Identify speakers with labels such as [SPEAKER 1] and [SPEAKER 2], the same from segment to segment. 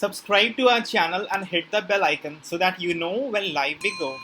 [SPEAKER 1] Subscribe to our channel and hit the bell icon so that you know when live we go.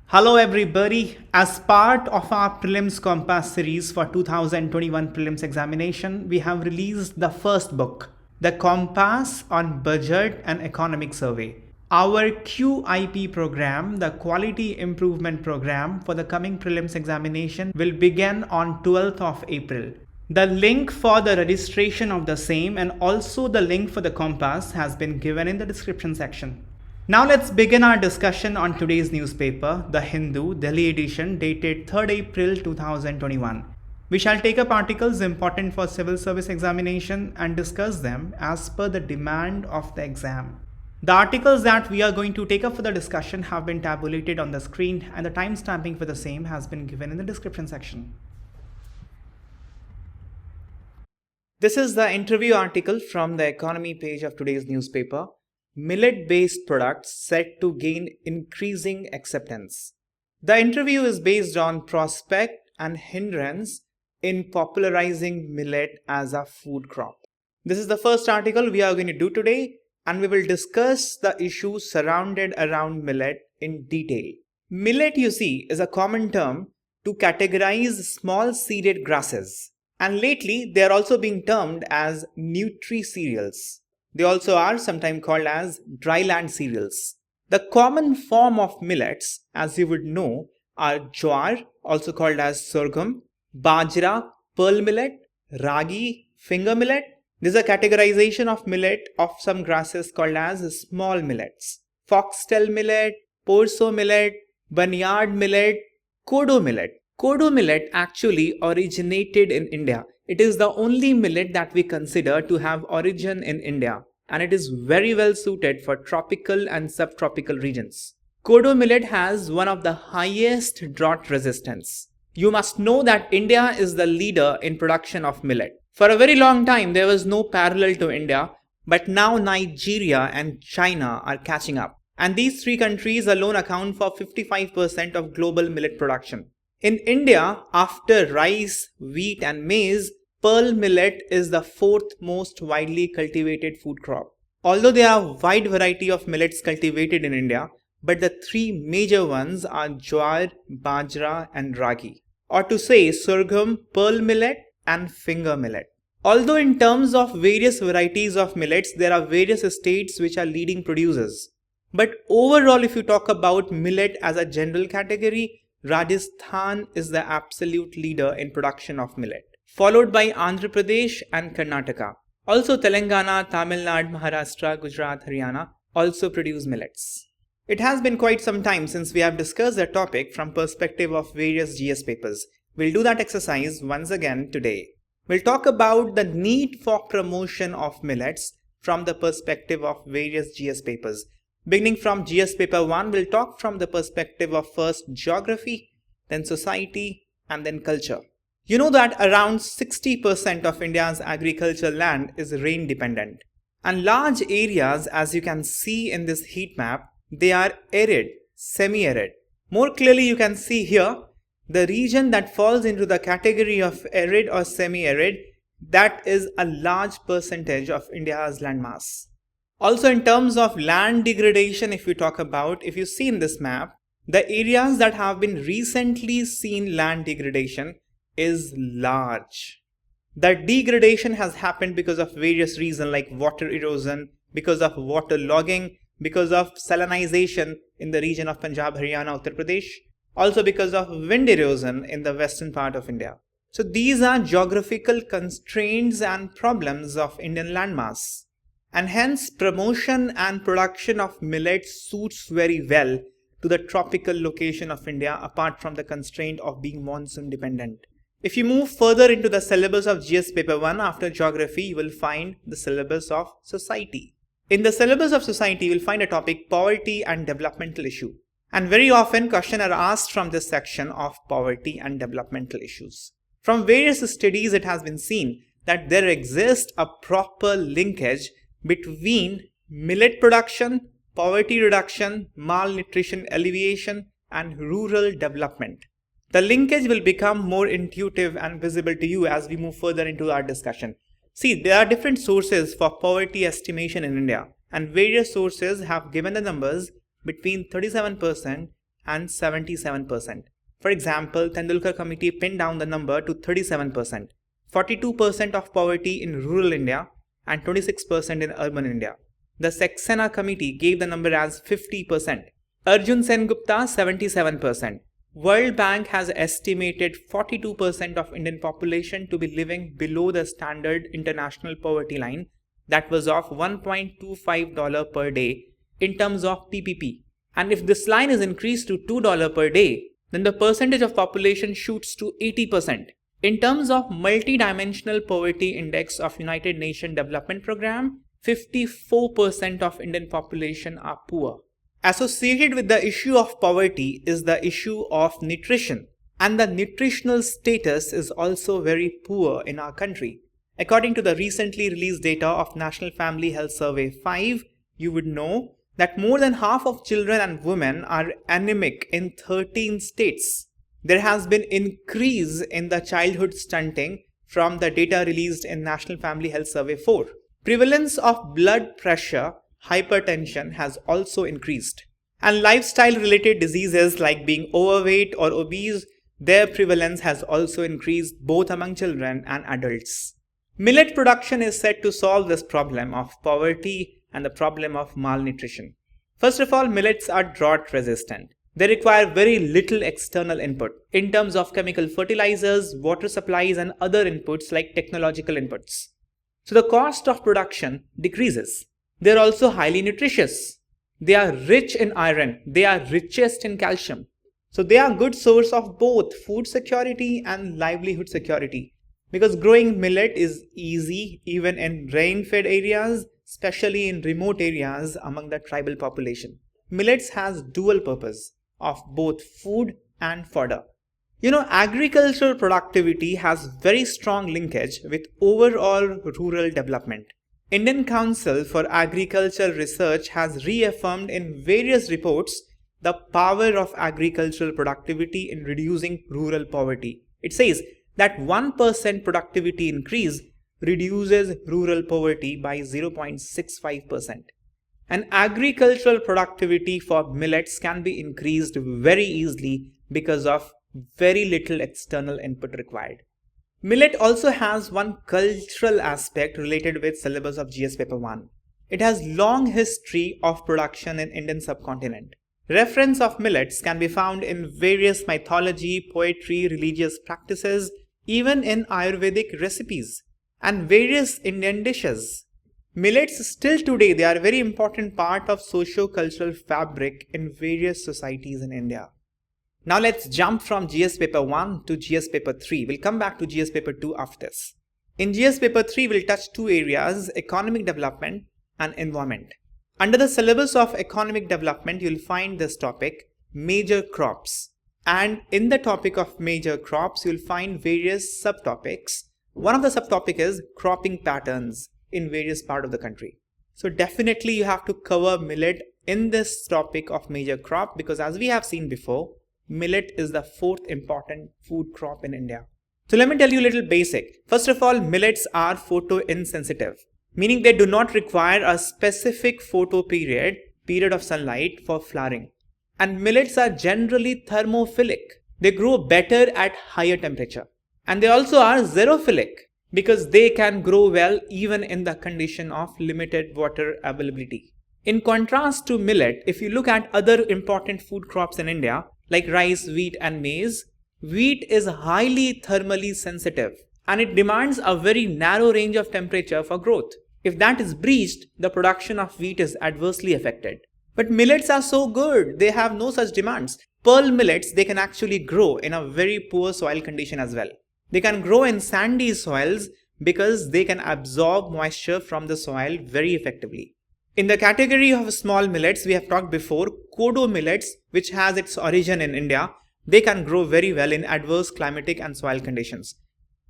[SPEAKER 1] Hello everybody. As part of our Prelims Compass series for 2021 Prelims examination, we have released the first book, The Compass on Budget and Economic Survey. Our QIP program, the Quality Improvement Program for the coming Prelims examination, will begin on 12th of April. The link for the registration of the same and also the link for the compass has been given in the description section. Now let's begin our discussion on today's newspaper, The Hindu, Delhi edition, dated 3rd April 2021. We shall take up articles important for civil service examination and discuss them as per the demand of the exam. The articles that we are going to take up for the discussion have been tabulated on the screen and the timestamping for the same has been given in the description section. This is the interview article from the economy page of today's newspaper. Millet-based products set to gain increasing acceptance. The interview is based on prospect and hindrance in popularizing millet as a food crop. This is the first article we are going to do today, and we will discuss the issues surrounded around millet in detail. Millet, you see, is a common term to categorize small seeded grasses. And lately, they are also being termed as nutri-cereals. They also are sometimes called as dryland cereals. The common form of millets, as you would know, are jowar, also called as sorghum, bajra, pearl millet, ragi, finger millet. This is a categorization of millet of some grasses called as small millets. Foxtail millet, porso millet, barnyard millet, kodo millet. Kodo millet actually originated in India. It is the only millet that we consider to have origin in India, and it is very well suited for tropical and subtropical regions. Kodo millet has one of the highest drought resistance. You must know that India is the leader in production of millet. For a very long time there was no parallel to India, but now Nigeria and China are catching up. And these three countries alone account for 55% of global millet production. In India, after rice, wheat and maize, pearl millet is the fourth most widely cultivated food crop. Although there are a wide variety of millets cultivated in India, but the three major ones are jowar, bajra and ragi. Or to say sorghum, pearl millet and finger millet. Although in terms of various varieties of millets, there are various states which are leading producers. But overall, if you talk about millet as a general category, Rajasthan is the absolute leader in production of millet, followed by Andhra Pradesh and Karnataka. Also Telangana, Tamil Nadu, Maharashtra, Gujarat, Haryana also produce millets. It has been quite some time since we have discussed the topic from perspective of various GS papers. We'll do that exercise once again today. We'll talk about the need for promotion of millets from the perspective of various GS papers. Beginning from GS paper 1, we'll talk from the perspective of first geography, then society and then culture. You know that around 60% of India's agricultural land is rain dependent. And large areas, as you can see in this heat map, they are arid, semi-arid. More clearly you can see here, the region that falls into the category of arid or semi-arid, that is a large percentage of India's landmass. Also in terms of land degradation, if you see in this map, the areas that have been recently seen land degradation is large. The degradation has happened because of various reasons like water erosion, because of water logging, because of salinization in the region of Punjab, Haryana, Uttar Pradesh, also because of wind erosion in the western part of India. So these are geographical constraints and problems of Indian landmass. And hence promotion and production of millet suits very well to the tropical location of India apart from the constraint of being monsoon dependent. If you move further into the syllabus of GS paper 1 after geography, you will find the syllabus of society. In the syllabus of society, you will find a topic poverty and developmental issue. And very often questions are asked from this section of poverty and developmental issues. From various studies it has been seen that there exists a proper linkage between millet production, poverty reduction, malnutrition alleviation and rural development. The linkage will become more intuitive and visible to you as we move further into our discussion. See, there are different sources for poverty estimation in India, and various sources have given the numbers between 37% and 77%. For example, Tendulkar Committee pinned down the number to 37%, 42% of poverty in rural India and 26% in urban India. The Saxena Committee gave the number as 50%. Arjun Sen Gupta 77%. World Bank has estimated 42% of Indian population to be living below the standard international poverty line that was of $1.25 per day in terms of PPP. And if this line is increased to $2 per day, then the percentage of population shoots to 80%. In terms of multidimensional poverty index of United Nations Development Programme, 54% of Indian population are poor. Associated with the issue of poverty is the issue of nutrition, and the nutritional status is also very poor in our country. According to the recently released data of National Family Health Survey 5, you would know that more than half of children and women are anemic in 13 states. There has been increase in the childhood stunting from the data released in National Family Health Survey 4. Prevalence of blood pressure, hypertension has also increased. And lifestyle-related diseases like being overweight or obese, their prevalence has also increased both among children and adults. Millet production is said to solve this problem of poverty and the problem of malnutrition. First of all, millets are drought resistant. They require very little external input in terms of chemical fertilizers, water supplies, and other inputs like technological inputs. So the cost of production decreases. They are also highly nutritious. They are rich in iron. They are richest in calcium. So they are a good source of both food security and livelihood security, because growing millet is easy even in rain-fed areas, especially in remote areas among the tribal population. Millets has dual purpose of both food and fodder. Agricultural productivity has very strong linkage with overall rural development. Indian Council for Agricultural Research has reaffirmed in various reports the power of agricultural productivity in reducing rural poverty. It says that 1% productivity increase reduces rural poverty by 0.65%. And agricultural productivity for millets can be increased very easily because of very little external input required. Millet also has one cultural aspect related with syllabus of GS paper 1. It has long history of production in Indian subcontinent. Reference of millets can be found in various mythology, poetry, religious practices, even in Ayurvedic recipes and various Indian dishes. Millets still today, they are a very important part of socio-cultural fabric in various societies in India. Now let's jump from GS paper 1 to GS paper 3. We'll come back to GS paper 2 after this. In GS paper 3, we'll touch two areas, economic development and environment. Under the syllabus of economic development, you'll find this topic, major crops. And in the topic of major crops, you'll find various subtopics. One of the subtopic is cropping patterns in various parts of the country. So definitely you have to cover millet in this topic of major crop, because as we have seen before, millet is the fourth important food crop in India. So let me tell you a little basic. First of all, millets are photo insensitive, meaning they do not require a specific photo period of sunlight for flowering. And millets are generally thermophilic. They grow better at higher temperature. And they also are xerophilic because they can grow well even in the condition of limited water availability. In contrast to millet, if you look at other important food crops in India, like rice, wheat and maize, wheat is highly thermally sensitive and it demands a very narrow range of temperature for growth. If that is breached, the production of wheat is adversely affected. But millets are so good, they have no such demands. Pearl millets, they can actually grow in a very poor soil condition as well. They can grow in sandy soils because they can absorb moisture from the soil very effectively. In the category of small millets, we have talked before, kodo millets, which has its origin in India, they can grow very well in adverse climatic and soil conditions.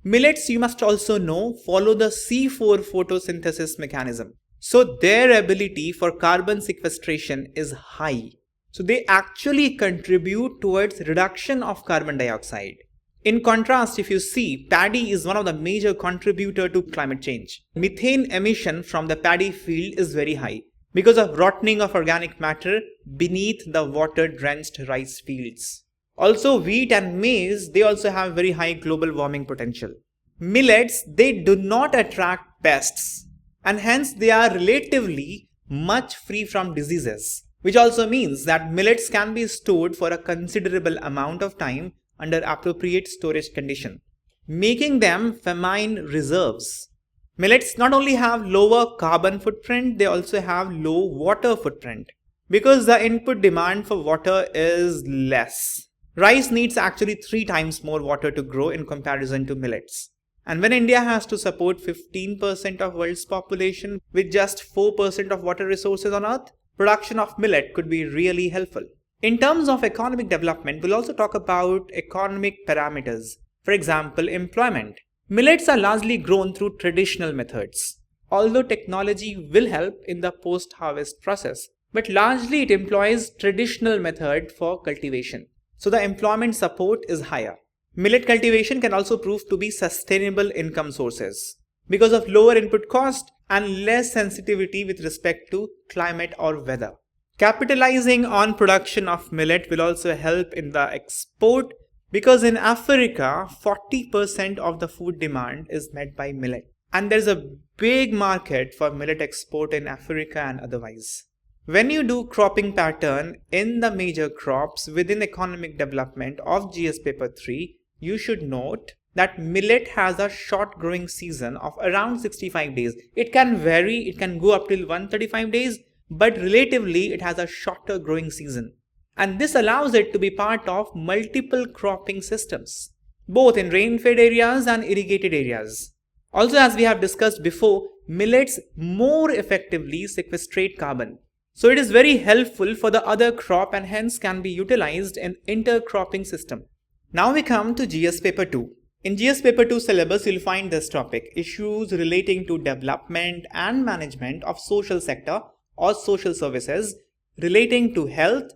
[SPEAKER 1] Millets, you must also know, follow the C4 photosynthesis mechanism. So their ability for carbon sequestration is high. So they actually contribute towards reduction of carbon dioxide. In contrast, if you see, paddy is one of the major contributor to climate change. Methane emission from the paddy field is very high because of rotting of organic matter beneath the water-drenched rice fields. Also, wheat and maize, they also have very high global warming potential. Millets, they do not attract pests and hence they are relatively much free from diseases, which also means that millets can be stored for a considerable amount of time under appropriate storage condition, making them famine reserves. Millets not only have lower carbon footprint, they also have low water footprint because the input demand for water is less. Rice needs actually 3 times more water to grow in comparison to millets. And when India has to support 15% of world's population with just 4% of water resources on earth, production of millet could be really helpful. In terms of economic development, we'll also talk about economic parameters. For example, employment. Millets are largely grown through traditional methods, although technology will help in the post-harvest process. But largely it employs traditional method for cultivation. So the employment support is higher. Millet cultivation can also prove to be sustainable income sources because of lower input cost and less sensitivity with respect to climate or weather. Capitalizing on production of millet will also help in the export because in Africa, 40% of the food demand is met by millet. And there's a big market for millet export in Africa and otherwise. When you do cropping pattern in the major crops within economic development of GS paper 3, you should note that millet has a short growing season of around 65 days. It can vary, it can go up till 135 days, but relatively it has a shorter growing season. And this allows it to be part of multiple cropping systems, both in rain-fed areas and irrigated areas. Also, as we have discussed before, millets more effectively sequestrate carbon. So it is very helpful for the other crop and hence can be utilized in intercropping system. Now we come to GS paper 2. In GS paper 2 syllabus, you'll find this topic, issues relating to development and management of social sector or social services relating to health,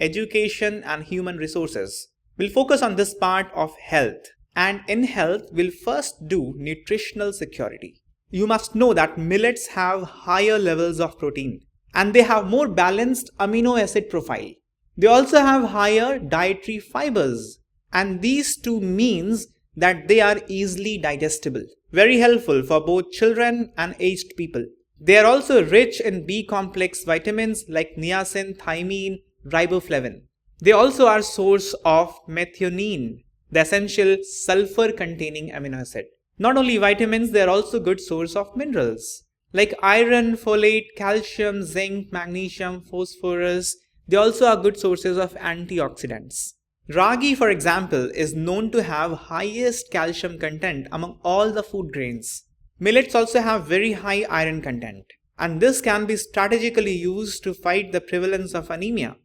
[SPEAKER 1] education and human resources. We'll focus on this part of health, and in health, we'll first do nutritional security. You must know that millets have higher levels of protein and they have more balanced amino acid profile. They also have higher dietary fibers, and these two means that they are easily digestible, very helpful for both children and aged people. They are also rich in B complex vitamins like niacin, thymine, riboflavin. They also are source of methionine, the essential sulfur containing amino acid. Not only vitamins, they are also good source of minerals like iron, folate, calcium, zinc, magnesium, phosphorus. They also are good sources of antioxidants. Ragi, for example, is known to have highest calcium content among all the food grains. Millets also have very high iron content, and this can be strategically used to fight the prevalence of anemia.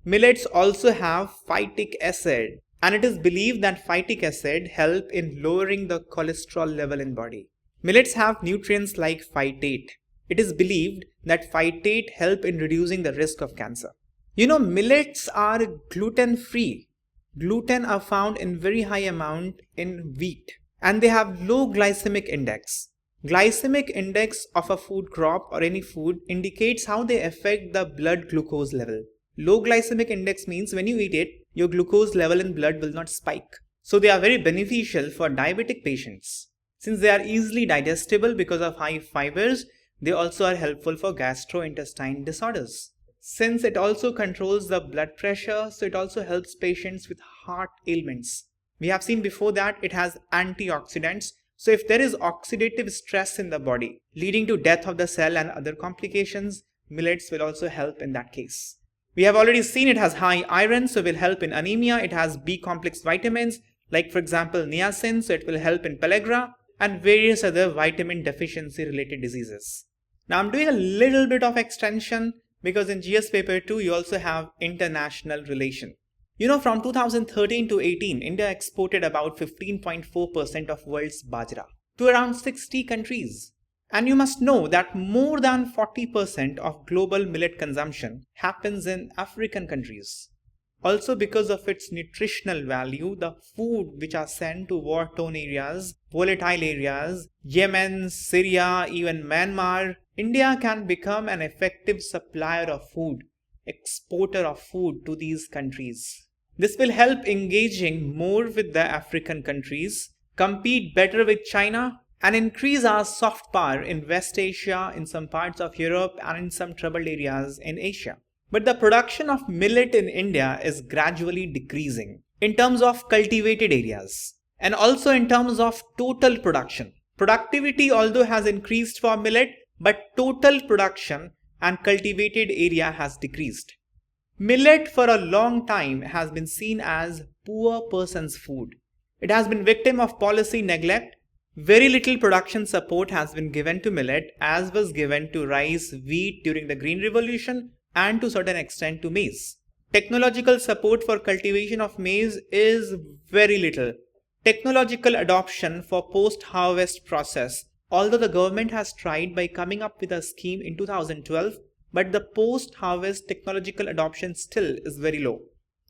[SPEAKER 1] Millets also have phytic acid, and it is believed that phytic acid help in lowering the cholesterol level in body. Millets have nutrients like phytate. It is believed that phytate help in reducing the risk of cancer. You know, millets are gluten-free. Gluten are found in very high amount in wheat, and they have low glycemic index. Glycemic index of a food crop or any food indicates how they affect the blood glucose level. Low glycemic index means when you eat it, your glucose level in blood will not spike. So they are very beneficial for diabetic patients. Since they are easily digestible because of high fibers, they also are helpful for gastrointestinal disorders. Since it also controls the blood pressure, so it also helps patients with heart ailments. We have seen before that it has antioxidants. So if there is oxidative stress in the body leading to death of the cell and other complications, millets will also help in that case. We have already seen it has high iron, so will help in anemia. It has B complex vitamins like, for example, niacin, so it will help in pellagra and various other vitamin deficiency related diseases. Now I'm doing a little bit of extension because in GS paper 2 you also have international relation. You know, from 2013 to 18, India exported about 15.4% of world's bajra to around 60 countries. And you must know that more than 40% of global millet consumption happens in African countries. Also because of its nutritional value, the food which are sent to war-torn areas, volatile areas, Yemen, Syria, even Myanmar, India can become an effective supplier of food, exporter of food to these countries. This will help engaging more with the African countries, compete better with China, and increase our soft power in West Asia, in some parts of Europe, and in some troubled areas in Asia. But the production of millet in India is gradually decreasing in terms of cultivated areas and also in terms of total production. Productivity although has increased for millet, but total production and cultivated area has decreased. Millet for a long time has been seen as poor person's food. It has been victim of policy neglect. Very little production support has been given to millet as was given to rice, wheat during the Green Revolution and to a certain extent to maize. Technological support for cultivation of maize is very little. Technological adoption for post-harvest process, although the government has tried by coming up with a scheme in 2012, but the post-harvest technological adoption still is very low.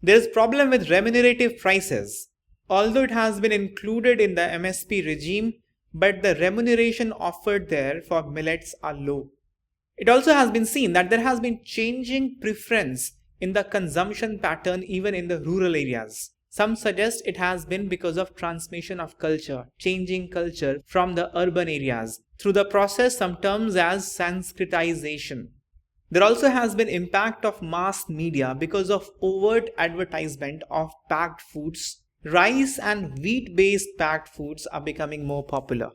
[SPEAKER 1] There is problem with remunerative prices. Although it has been included in the MSP regime, but the remuneration offered there for millets are low. It also has been seen that there has been changing preference in the consumption pattern even in the rural areas. Some suggest it has been because of transmission of culture, changing culture from the urban areas through the process some terms as Sanskritization. There also has been impact of mass media because of overt advertisement of packed foods. Rice and wheat-based packed foods are becoming more popular.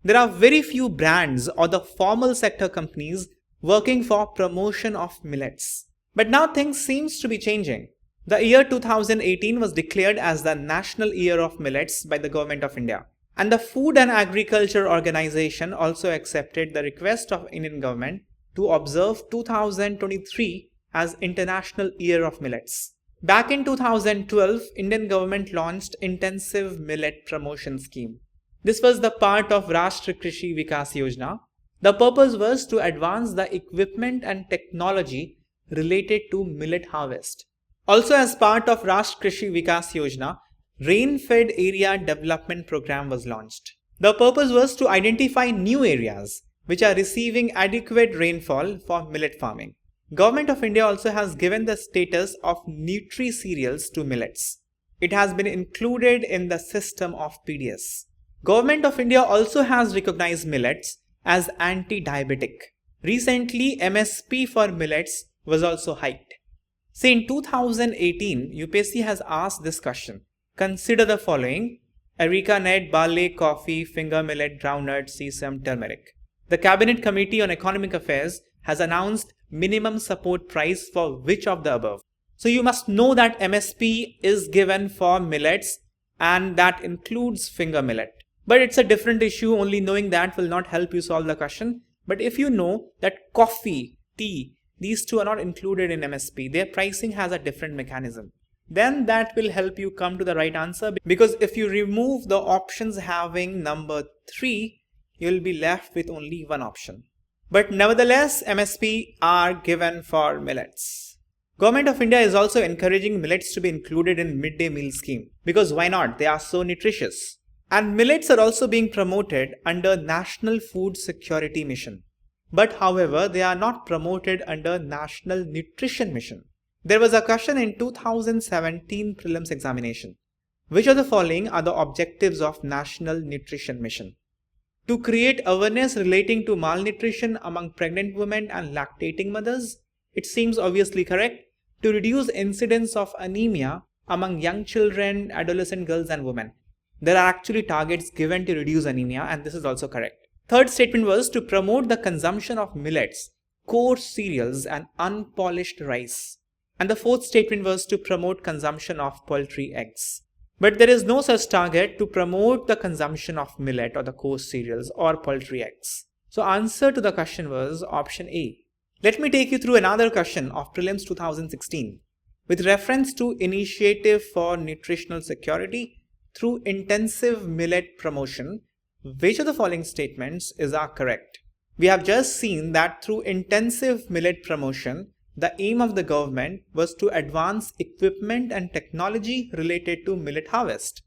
[SPEAKER 1] There are very few brands or the formal sector companies working for promotion of millets. But now things seems to be changing. The year 2018 was declared as the National Year of Millets by the Government of India. And the Food and Agriculture Organization also accepted the request of Indian government to observe 2023 as International Year of Millets. Back in 2012, Indian government launched Intensive Millet Promotion Scheme. This was the part of Rashtra Krishi Vikas Yojana. The purpose was to advance the equipment and technology related to millet harvest. Also as part of Rashtra Krishi Vikas Yojana, Rain-Fed Area Development Program was launched. The purpose was to identify new areas which are receiving adequate rainfall for millet farming. Government of India also has given the status of nutri-cereals to millets. It has been included in the system of PDS. Government of India also has recognized millets as anti-diabetic. Recently, MSP for millets was also hiked. Say in 2018, UPSC has asked this question. Consider the following: areca nut, barley, coffee, finger millet, groundnut, sesame, turmeric. The Cabinet Committee on Economic Affairs has announced minimum support price for which of the above. So you must know that MSP is given for millets and that includes finger millet. But it's a different issue, only knowing that will not help you solve the question. But if you know that coffee, tea, these two are not included in MSP, their pricing has a different mechanism, then that will help you come to the right answer. Because if you remove the options having number 3, you will be left with only one option. But nevertheless, MSP are given for millets. Government of India is also encouraging millets to be included in midday meal scheme. Because why not? They are so nutritious. And millets are also being promoted under National Food Security Mission. But however, they are not promoted under National Nutrition Mission. There was a question in 2017 Prelims examination. Which of the following are the objectives of National Nutrition Mission? To create awareness relating to malnutrition among pregnant women and lactating mothers? It seems obviously correct. To reduce incidence of anemia among young children, adolescent girls and women. There are actually targets given to reduce anemia, and this is also correct. Third statement was to promote the consumption of millets, coarse cereals and unpolished rice. And the fourth statement was to promote consumption of poultry eggs. But there is no such target to promote the consumption of millet or the coarse cereals or poultry eggs. So answer to the question was option A. Let me take you through another question of Prelims 2016. With reference to Initiative for Nutritional Security through intensive millet promotion, which of the following statements are correct? We have just seen that through intensive millet promotion, The aim of the government was to advance equipment and technology related to millet harvest.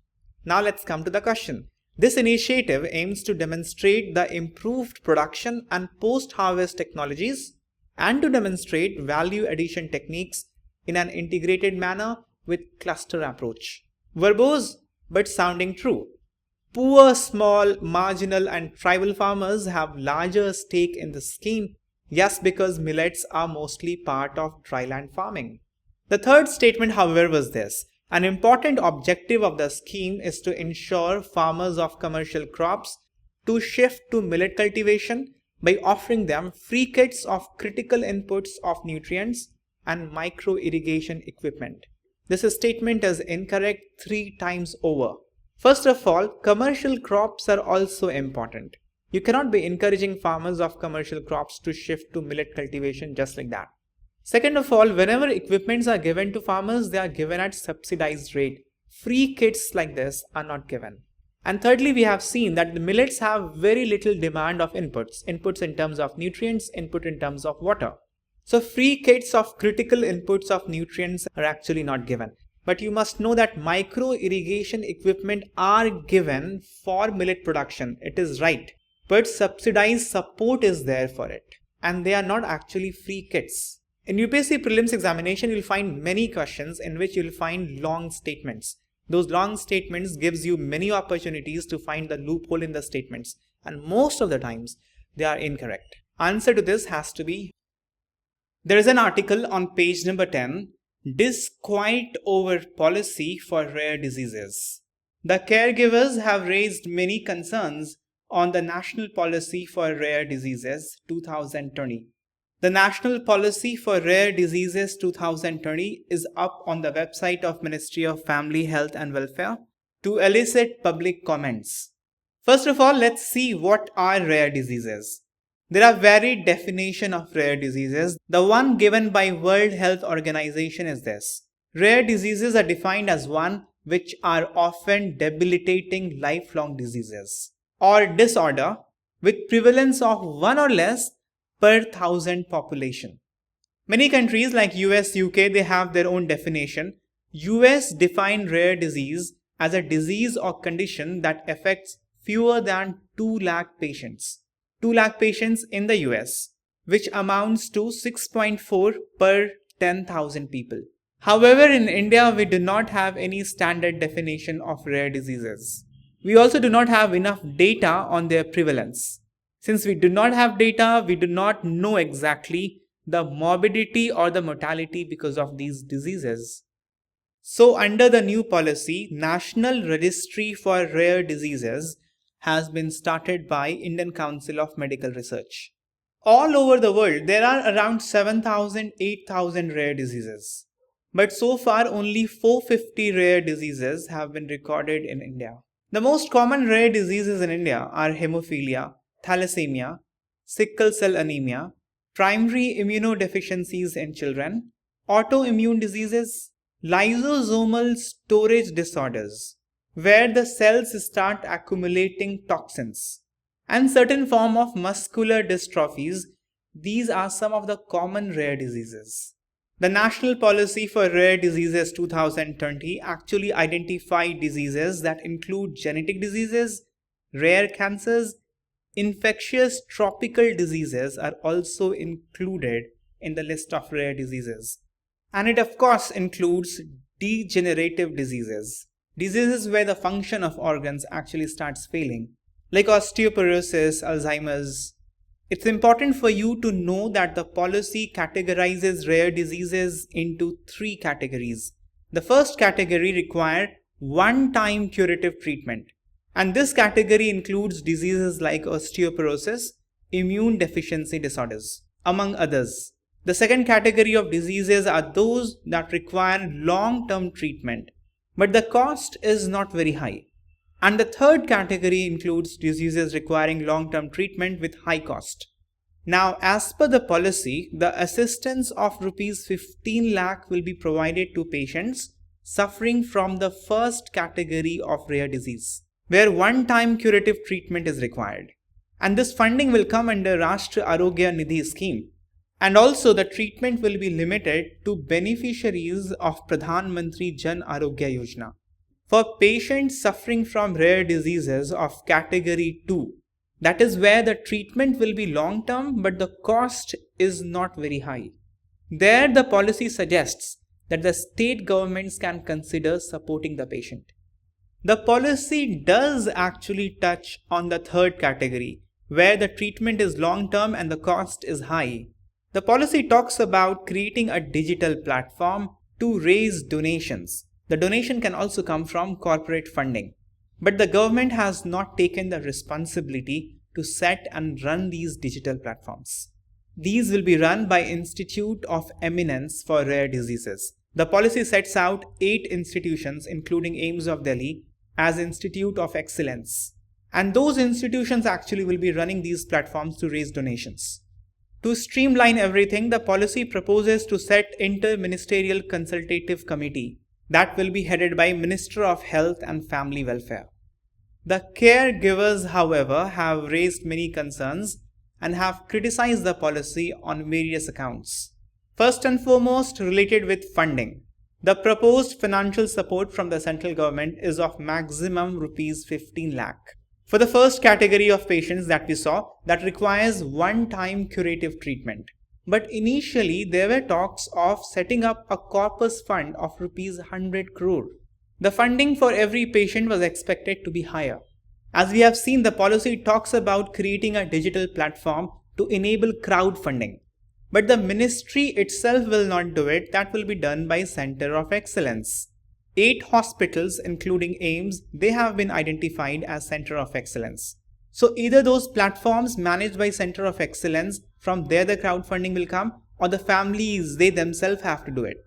[SPEAKER 1] Now let's come to the question. This initiative aims to demonstrate the improved production and post-harvest technologies and to demonstrate value addition techniques in an integrated manner with cluster approach. Verbose but sounding true. Poor, small, marginal and tribal farmers have larger stake in the scheme, yes, because millets are mostly part of dryland farming. The third statement, however, was this. An important objective of the scheme is to ensure farmers of commercial crops to shift to millet cultivation by offering them free kits of critical inputs of nutrients and micro irrigation equipment. This statement is incorrect 3 times over. First of all, commercial crops are also important. You cannot be encouraging farmers of commercial crops to shift to millet cultivation just like that. Second of all, whenever equipments are given to farmers, they are given at subsidized rate. Free kits like this are not given. And thirdly, we have seen that the millets have very little demand of inputs in terms of nutrients, input in terms of water. So free kits of critical inputs of nutrients are actually not given. But you must know that micro irrigation equipment are given for millet production. It is right. But subsidized support is there for it. And they are not actually free kits. In UPSC Prelims examination, you'll find many questions in which you'll find long statements. Those long statements gives you many opportunities to find the loophole in the statements. And most of the times, they are incorrect. Answer to this has to be, there is an article on page number 10, Disquiet over policy for rare diseases. The caregivers have raised many concerns on the National Policy for Rare Diseases 2020. The National Policy for Rare Diseases 2020 is up on the website of Ministry of Family Health and Welfare to elicit public comments. First of all, let's see what are rare diseases. There are varied definitions of rare diseases. The one given by World Health Organization is this. Rare diseases are defined as one which are often debilitating lifelong diseases or disorder with prevalence of 1 or less per 1,000 population. Many countries like US, UK, they have their own definition. US define rare disease as a disease or condition that affects fewer than 2 lakh patients. 2 lakh patients in the US, which amounts to 6.4 per 10,000 people. However, in India, we do not have any standard definition of rare diseases. We also do not have enough data on their prevalence. Since we do not have data, we do not know exactly the morbidity or the mortality because of these diseases. So under the new policy, National Registry for Rare Diseases has been started by Indian Council of Medical Research. All over the world, there are around 7,000, 8,000 rare diseases. But so far, only 450 rare diseases have been recorded in India. The most common rare diseases in India are hemophilia, thalassemia, sickle cell anemia, primary immunodeficiencies in children, autoimmune diseases, lysosomal storage disorders, where the cells start accumulating toxins, and certain form of muscular dystrophies. These are some of the common rare diseases. The National Policy for Rare Diseases 2020 actually identified diseases that include genetic diseases, rare cancers, infectious tropical diseases are also included in the list of rare diseases. And it of course includes degenerative diseases. Diseases where the function of organs actually starts failing, like osteoporosis, Alzheimer's. It's important for you to know that the policy categorizes rare diseases into 3 categories. The first category requires one-time curative treatment. And this category includes diseases like osteoporosis, immune deficiency disorders, among others. The second category of diseases are those that require long-term treatment, but the cost is not very high. And the third category includes diseases requiring long-term treatment with high cost. Now, as per the policy, the assistance of Rs 15 lakh will be provided to patients suffering from the first category of rare disease, where one-time curative treatment is required. And this funding will come under Rashtra Arogya Nidhi scheme. And also the treatment will be limited to beneficiaries of Pradhan Mantri Jan Arogya Yojana. For patients suffering from rare diseases of category 2, that is where the treatment will be long term but the cost is not very high. There the policy suggests that the state governments can consider supporting the patient. The policy does actually touch on the third category, where the treatment is long term and the cost is high. The policy talks about creating a digital platform to raise donations. The donation can also come from corporate funding. But the government has not taken the responsibility to set and run these digital platforms. These will be run by Institute of Eminence for Rare Diseases. The policy sets out 8 institutions, including AIIMS of Delhi, as Institute of Excellence. And those institutions actually will be running these platforms to raise donations. To streamline everything, the policy proposes to set Inter-Ministerial Consultative Committee that will be headed by Minister of Health and Family Welfare. The caregivers, however, have raised many concerns and have criticized the policy on various accounts. First and foremost, related with funding. The proposed financial support from the central government is of maximum rupees 15 lakh. For the first category of patients that we saw, that requires one-time curative treatment. But initially, there were talks of setting up a corpus fund of rupees 100 crore. The funding for every patient was expected to be higher. As we have seen, the policy talks about creating a digital platform to enable crowdfunding. But the ministry itself will not do it. That will be done by Center of Excellence. 8 hospitals, including AIIMS, they have been identified as Center of Excellence. So either those platforms managed by Center of Excellence, from there the crowdfunding will come, or the families, they themselves have to do it.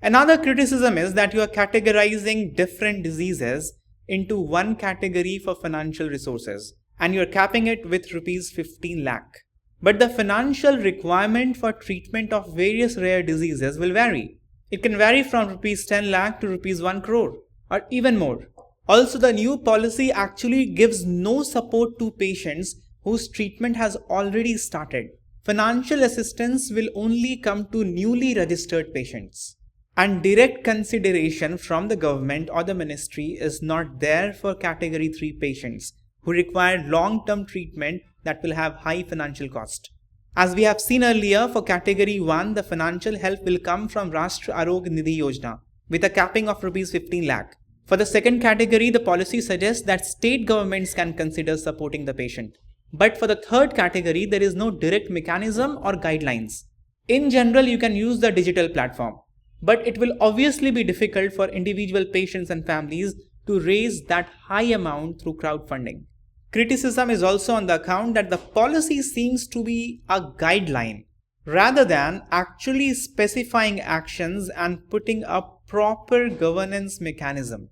[SPEAKER 1] Another criticism is that you are categorizing different diseases into one category for financial resources, and you are capping it with rupees 15 lakh. But the financial requirement for treatment of various rare diseases will vary. It can vary from rupees 10 lakh to rupees 1 crore or even more. Also, the new policy actually gives no support to patients whose treatment has already started. Financial assistance will only come to newly registered patients. And direct consideration from the government or the ministry is not there for category 3 patients who require long-term treatment that will have high financial cost. As we have seen earlier, for category 1, the financial help will come from Rashtra Arogya Nidhi Yojana with a capping of rupees 15 lakh. For the second category, the policy suggests that state governments can consider supporting the patient. But for the third category, there is no direct mechanism or guidelines. In general, you can use the digital platform, but it will obviously be difficult for individual patients and families to raise that high amount through crowdfunding. Criticism is also on the account that the policy seems to be a guideline rather than actually specifying actions and putting a proper governance mechanism.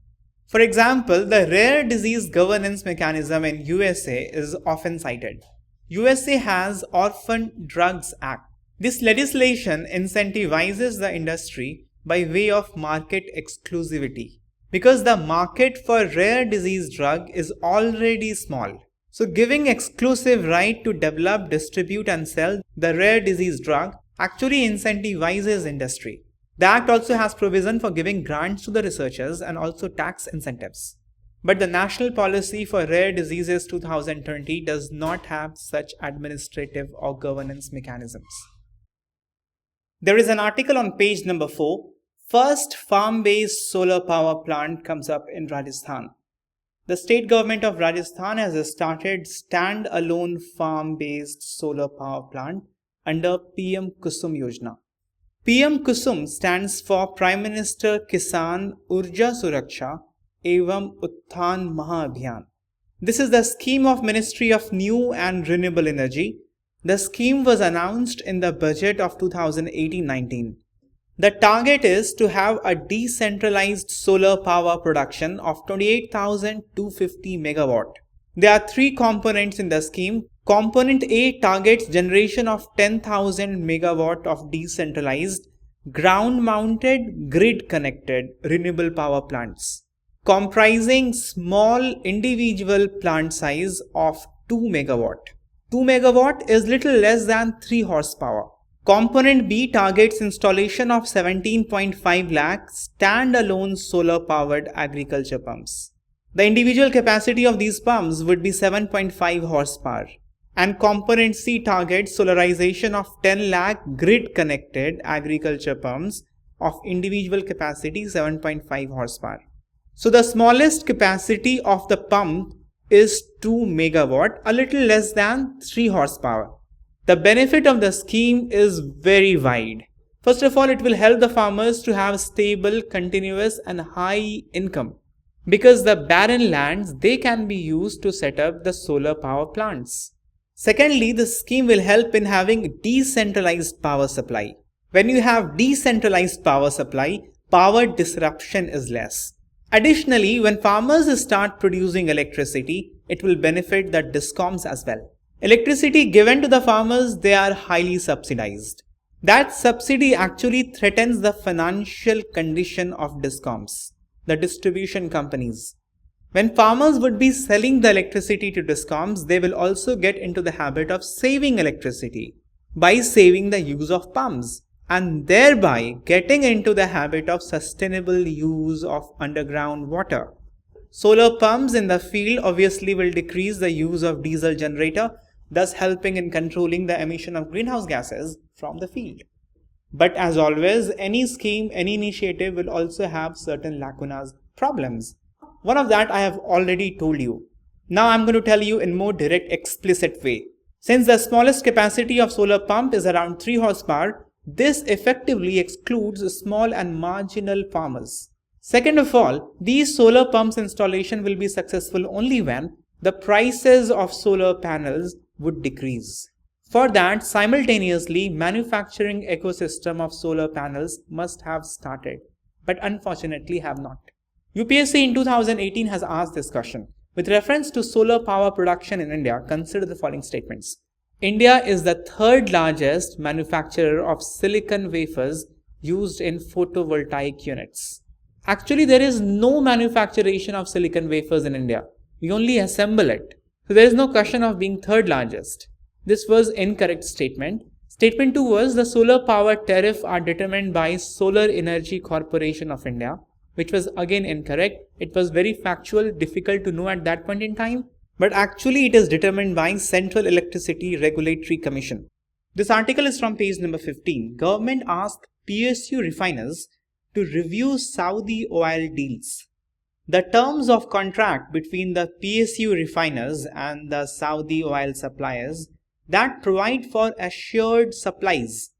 [SPEAKER 1] For example, the rare disease governance mechanism in USA is often cited. USA has Orphan Drugs Act. This legislation incentivizes the industry by way of market exclusivity, because the market for rare disease drug is already small. So giving exclusive right to develop, distribute and sell the rare disease drug actually incentivizes industry. The Act also has provision for giving grants to the researchers and also tax incentives. But the National Policy for Rare Diseases 2020 does not have such administrative or governance mechanisms. There is an article on page number 4. First farm-based solar power plant comes up in Rajasthan. The state government of Rajasthan has started stand-alone farm-based solar power plant under PN-KUSUM Yojana. PN-KUSUM stands for Prime Minister Kisan Urja Suraksha Evam Utthan Mahabhiyan. This is the scheme of Ministry of New and Renewable Energy. The scheme was announced in the budget of 2018-19. The target is to have a decentralized solar power production of 28,250 megawatt. There are 3 components in the scheme. Component A targets generation of 10,000 megawatt of decentralized, ground-mounted, grid-connected renewable power plants, comprising small individual plant size of 2 megawatt. 2 megawatt is little less than 3 horsepower. Component B targets installation of 17.5 lakh standalone solar-powered agriculture pumps. The individual capacity of these pumps would be 7.5 horsepower. And Component C targets solarization of 10 lakh grid-connected agriculture pumps of individual capacity 7.5 horsepower. So the smallest capacity of the pump is 2 megawatt, a little less than 3 horsepower. The benefit of the scheme is very wide. First of all, it will help the farmers to have stable, continuous and high income, because the barren lands, they can be used to set up the solar power plants. Secondly, the scheme will help in having decentralized power supply. When you have decentralized power supply, power disruption is less. Additionally, when farmers start producing electricity, it will benefit the discoms as well. Electricity given to the farmers, they are highly subsidized. That subsidy actually threatens the financial condition of discoms, the distribution companies. When farmers would be selling the electricity to discoms, they will also get into the habit of saving electricity by saving the use of pumps, and thereby getting into the habit of sustainable use of underground water. Solar pumps in the field obviously will decrease the use of diesel generator, thus helping in controlling the emission of greenhouse gases from the field. But as always, any scheme, any initiative will also have certain lacunas, problems. One of that I have already told you. Now I'm going to tell you in more direct, explicit way. Since the smallest capacity of solar pump is around 3 horsepower, this effectively excludes small and marginal farmers. Second of all, these solar pumps installation will be successful only when the prices of solar panels would decrease. For that, simultaneously, manufacturing ecosystem of solar panels must have started, but unfortunately have not. UPSC in 2018 has asked this question. With reference to solar power production in India, consider the following statements. India is the third largest manufacturer of silicon wafers used in photovoltaic units. Actually, there is no manufacturing of silicon wafers in India. We only assemble it. So there is no question of being third largest. This was incorrect statement. Statement 2 was the solar power tariff are determined by Solar Energy Corporation of India, which was again incorrect. It was very factual, difficult to know at that point in time, but actually it is determined by Central Electricity Regulatory Commission. This article is from page number 15. Government asked PSU refiners to review Saudi oil deals. The terms of contract between the PSU refiners and the Saudi oil suppliers that provide for assured supplies,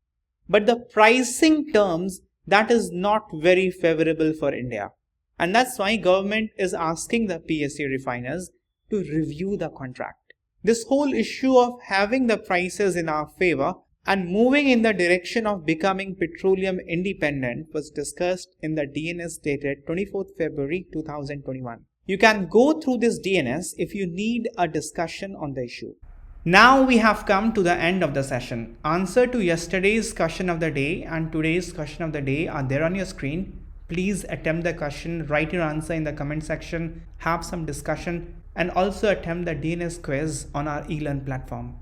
[SPEAKER 1] but the pricing terms that is not very favorable for India, and that's why government is asking the PSU refiners to review the contract. This whole issue of having the prices in our favor and moving in the direction of becoming petroleum independent was discussed in the DNS dated 24th February 2021. You can go through this DNS if you need a discussion on the issue. Now we have come to the end of the session. Answer to yesterday's question of the day and today's question of the day are there on your screen. Please attempt the question, write your answer in the comment section, have some discussion, and also attempt the DNS quiz on our ELEARN platform.